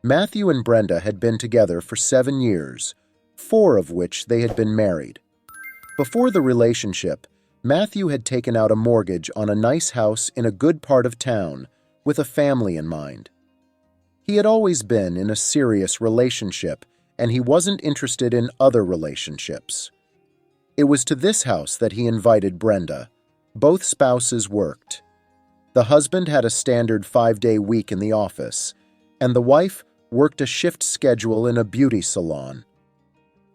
Matthew and Brenda had been together for 7 years, 4 of which they had been married. Before the relationship, Matthew had taken out a mortgage on a nice house in a good part of town with a family in mind. He had always been in a serious relationship, and he wasn't interested in other relationships. It was to this house that he invited Brenda. Both spouses worked. The husband had a standard 5-day week in the office, and the wife worked a shift schedule in a beauty salon.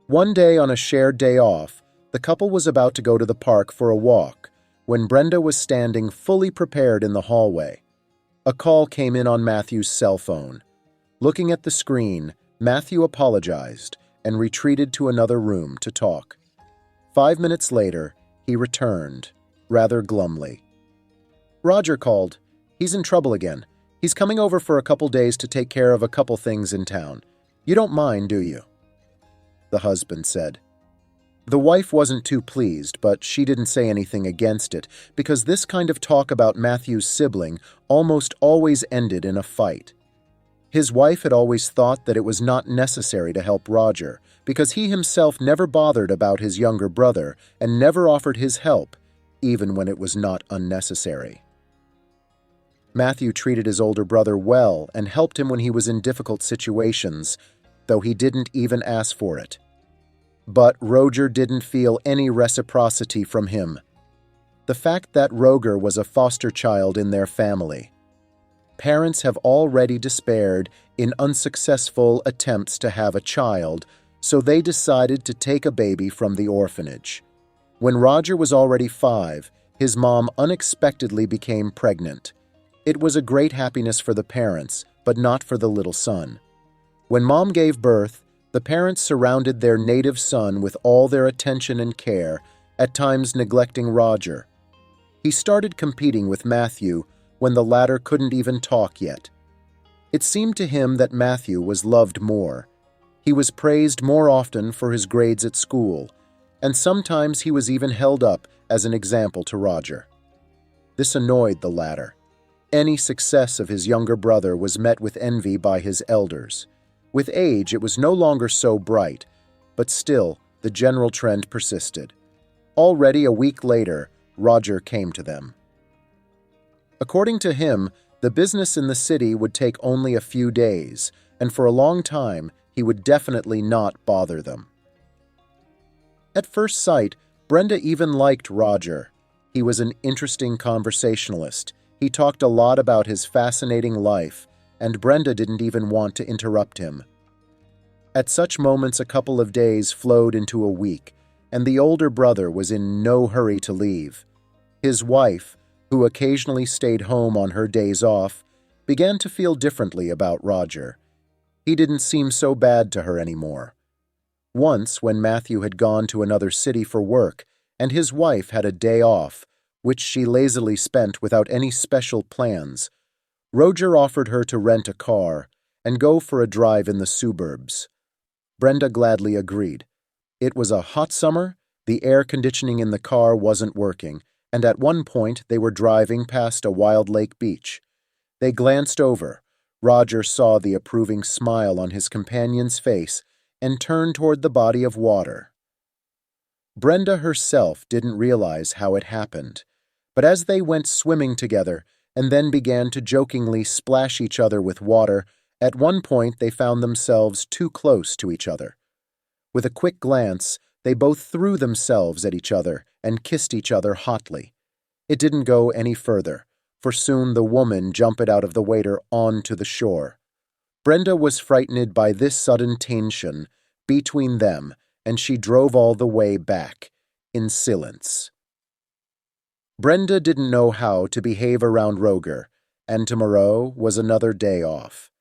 One day on a shared day off, the couple was about to go to the park for a walk when Brenda was standing fully prepared in the hallway. A call came in on Matthew's cell phone. Looking at the screen, Matthew apologized and retreated to another room to talk. 5 minutes later, he returned, rather glumly. "Roger called. He's in trouble again. He's coming over for a couple days to take care of a couple things in town. You don't mind, do you?" The husband said. The wife wasn't too pleased, but she didn't say anything against it, because this kind of talk about Matthew's sibling almost always ended in a fight. His wife had always thought that it was not necessary to help Roger, because he himself never bothered about his younger brother and never offered his help, even when it was not unnecessary. Matthew treated his older brother well and helped him when he was in difficult situations, though he didn't even ask for it. But Roger didn't feel any reciprocity from him. The fact that Roger was a foster child in their family. Parents have already despaired in unsuccessful attempts to have a child, so they decided to take a baby from the orphanage. When Roger was already 5, his mom unexpectedly became pregnant. It was a great happiness for the parents, but not for the little son. When Mom gave birth, the parents surrounded their native son with all their attention and care, at times neglecting Roger. He started competing with Matthew when the latter couldn't even talk yet. It seemed to him that Matthew was loved more. He was praised more often for his grades at school, and sometimes he was even held up as an example to Roger. This annoyed the latter. Any success of his younger brother was met with envy by his elders. With age, it was no longer so bright, but still, the general trend persisted. Already a week later, Roger came to them. According to him, the business in the city would take only a few days, and for a long time, he would definitely not bother them. At first sight, Brenda even liked Roger. He was an interesting conversationalist. He talked a lot about his fascinating life, and Brenda didn't even want to interrupt him. At such moments, a couple of days flowed into a week, and the older brother was in no hurry to leave. His wife, who occasionally stayed home on her days off, began to feel differently about Roger. He didn't seem so bad to her anymore. Once, when Matthew had gone to another city for work, and his wife had a day off, which she lazily spent without any special plans, Roger offered her to rent a car and go for a drive in the suburbs. Brenda gladly agreed. It was a hot summer, the air conditioning in the car wasn't working, and at one point they were driving past a wild lake beach. They glanced over. Roger saw the approving smile on his companion's face and turned toward the body of water. Brenda herself didn't realize how it happened, but as they went swimming together and then began to jokingly splash each other with water, at one point they found themselves too close to each other. With a quick glance, they both threw themselves at each other and kissed each other hotly. It didn't go any further, for soon the woman jumped out of the water onto the shore. Brenda was frightened by this sudden tension between them, and she drove all the way back, in silence. Brenda didn't know how to behave around Roger, and tomorrow was another day off.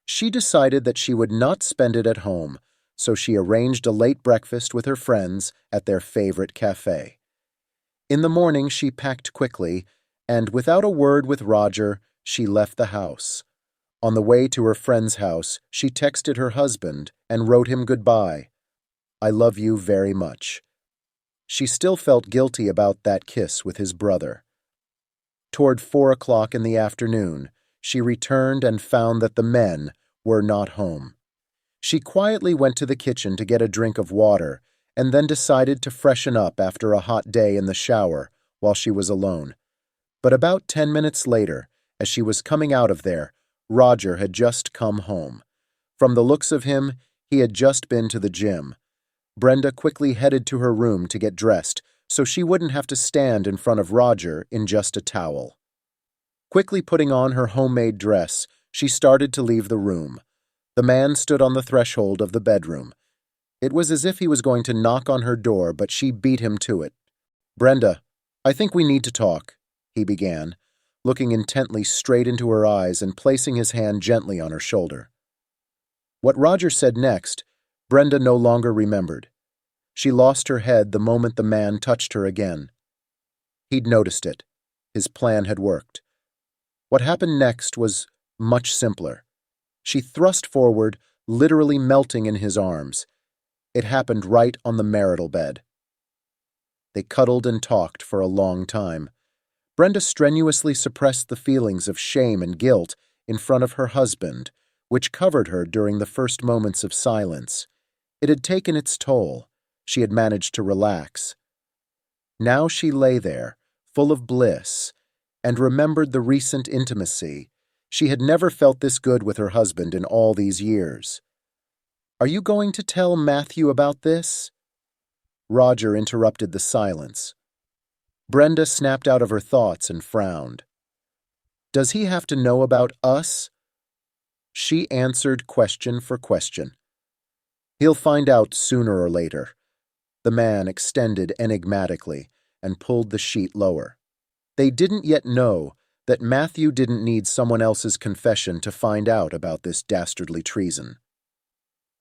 She decided that she would not spend it at home, so she arranged a late breakfast with her friends at their favorite cafe. In the morning she packed quickly, and without a word with Roger, she left the house. On the way to her friend's house, she texted her husband and wrote him goodbye. "I love you very much." She still felt guilty about that kiss with his brother. Toward 4 o'clock in the afternoon, she returned and found that the men were not home. She quietly went to the kitchen to get a drink of water and then decided to freshen up after a hot day in the shower while she was alone. But about 10 minutes later, as she was coming out of there, Roger had just come home. From the looks of him, he had just been to the gym. Brenda quickly headed to her room to get dressed so she wouldn't have to stand in front of Roger in just a towel. Quickly putting on her homemade dress, she started to leave the room. The man stood on the threshold of the bedroom. It was as if he was going to knock on her door, but she beat him to it. "Brenda, I think we need to talk," he began, looking intently straight into her eyes and placing his hand gently on her shoulder. What Roger said next, Brenda no longer remembered. She lost her head the moment the man touched her again. He'd noticed it. His plan had worked. What happened next was much simpler. She thrust forward, literally melting in his arms. It happened right on the marital bed. They cuddled and talked for a long time. Brenda strenuously suppressed the feelings of shame and guilt in front of her husband, which covered her during the first moments of silence. It had taken its toll. She had managed to relax. Now she lay there, full of bliss, and remembered the recent intimacy. She had never felt this good with her husband in all these years. "Are you going to tell Matthew about this?" Roger interrupted the silence. Brenda snapped out of her thoughts and frowned. "Does he have to know about us?" She answered question for question. "He'll find out sooner or later." The man extended enigmatically and pulled the sheet lower. They didn't yet know that Matthew didn't need someone else's confession to find out about this dastardly treason.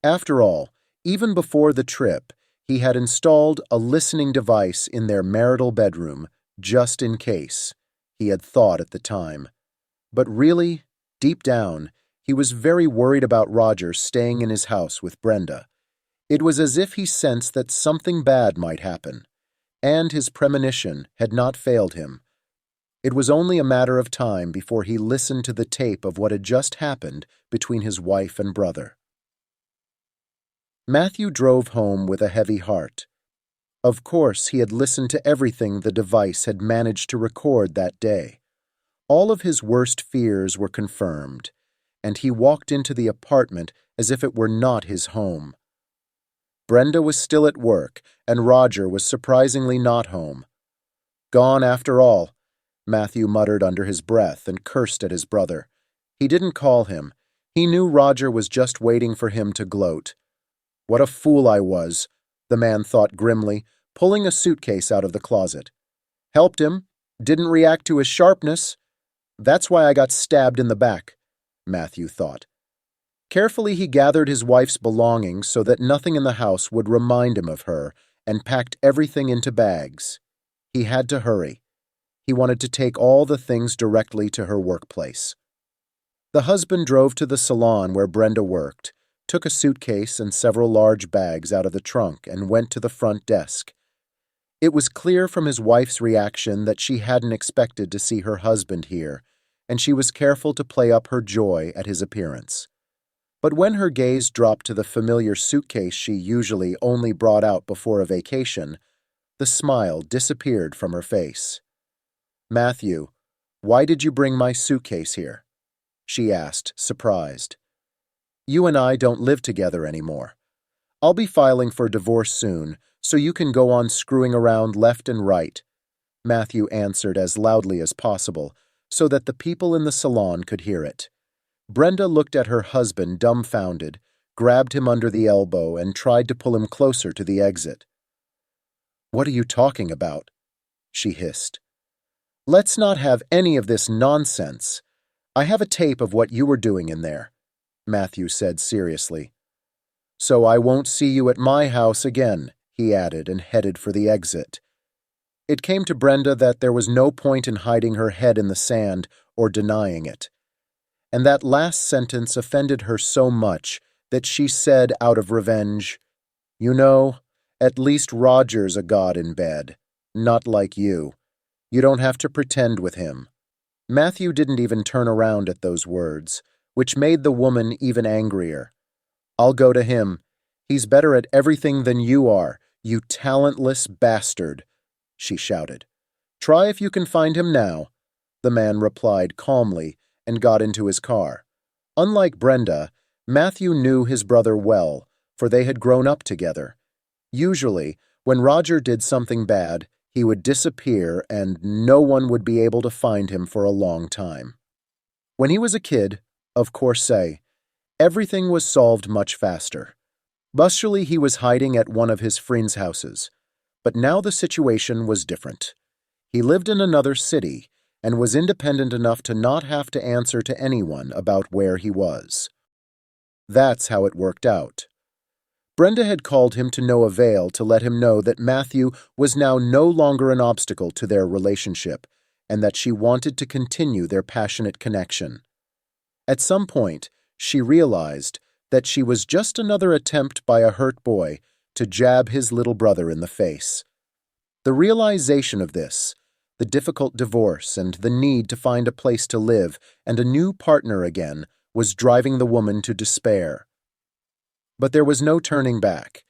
After all, even before the trip, he had installed a listening device in their marital bedroom, just in case, he had thought at the time. But really, deep down, he was very worried about Roger staying in his house with Brenda. It was as if he sensed that something bad might happen, and his premonition had not failed him. It was only a matter of time before he listened to the tape of what had just happened between his wife and brother. Matthew drove home with a heavy heart. Of course, he had listened to everything the device had managed to record that day. All of his worst fears were confirmed, and he walked into the apartment as if it were not his home. Brenda was still at work, and Roger was surprisingly not home. "Gone after all," Matthew muttered under his breath and cursed at his brother. He didn't call him. He knew Roger was just waiting for him to gloat. "What a fool I was," the man thought grimly, pulling a suitcase out of the closet. "Helped him. Didn't react to his sharpness. That's why I got stabbed in the back," Matthew thought. Carefully he gathered his wife's belongings so that nothing in the house would remind him of her and packed everything into bags. He had to hurry. He wanted to take all the things directly to her workplace. The husband drove to the salon where Brenda worked, took a suitcase and several large bags out of the trunk, and went to the front desk. It was clear from his wife's reaction that she hadn't expected to see her husband here, and she was careful to play up her joy at his appearance. But when her gaze dropped to the familiar suitcase she usually only brought out before a vacation, the smile disappeared from her face. "Matthew, why did you bring my suitcase here?" she asked, surprised. "You and I don't live together anymore. I'll be filing for divorce soon, so you can go on screwing around left and right," Matthew answered as loudly as possible, so that the people in the salon could hear it. Brenda looked at her husband dumbfounded, grabbed him under the elbow, and tried to pull him closer to the exit. "What are you talking about?" she hissed. "Let's not have any of this nonsense. I have a tape of what you were doing in there," Matthew said seriously. "So I won't see you at my house again," he added and headed for the exit. It came to Brenda that there was no point in hiding her head in the sand or denying it. And that last sentence offended her so much that she said out of revenge, "You know, at least Roger's a god in bed, not like you. You don't have to pretend with him." Matthew didn't even turn around at those words, which made the woman even angrier. "I'll go to him. He's better at everything than you are, you talentless bastard," she shouted. "Try if you can find him now," the man replied calmly and got into his car. Unlike Brenda, Matthew knew his brother well, for they had grown up together. Usually, when Roger did something bad, he would disappear and no one would be able to find him for a long time. When he was a kid, of Corsay, everything was solved much faster. Usually he was hiding at one of his friends' houses, but now the situation was different. He lived in another city and was independent enough to not have to answer to anyone about where he was. That's how it worked out. Brenda had called him to no avail to let him know that Matthew was now no longer an obstacle to their relationship and that she wanted to continue their passionate connection. At some point, she realized that she was just another attempt by a hurt boy to jab his little brother in the face. The realization of this, the difficult divorce and the need to find a place to live and a new partner again, was driving the woman to despair. But there was no turning back.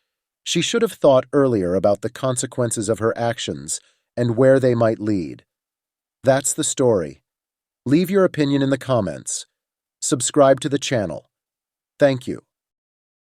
She should have thought earlier about the consequences of her actions and where they might lead. That's the story. Leave your opinion in the comments. Subscribe to the channel. Thank you.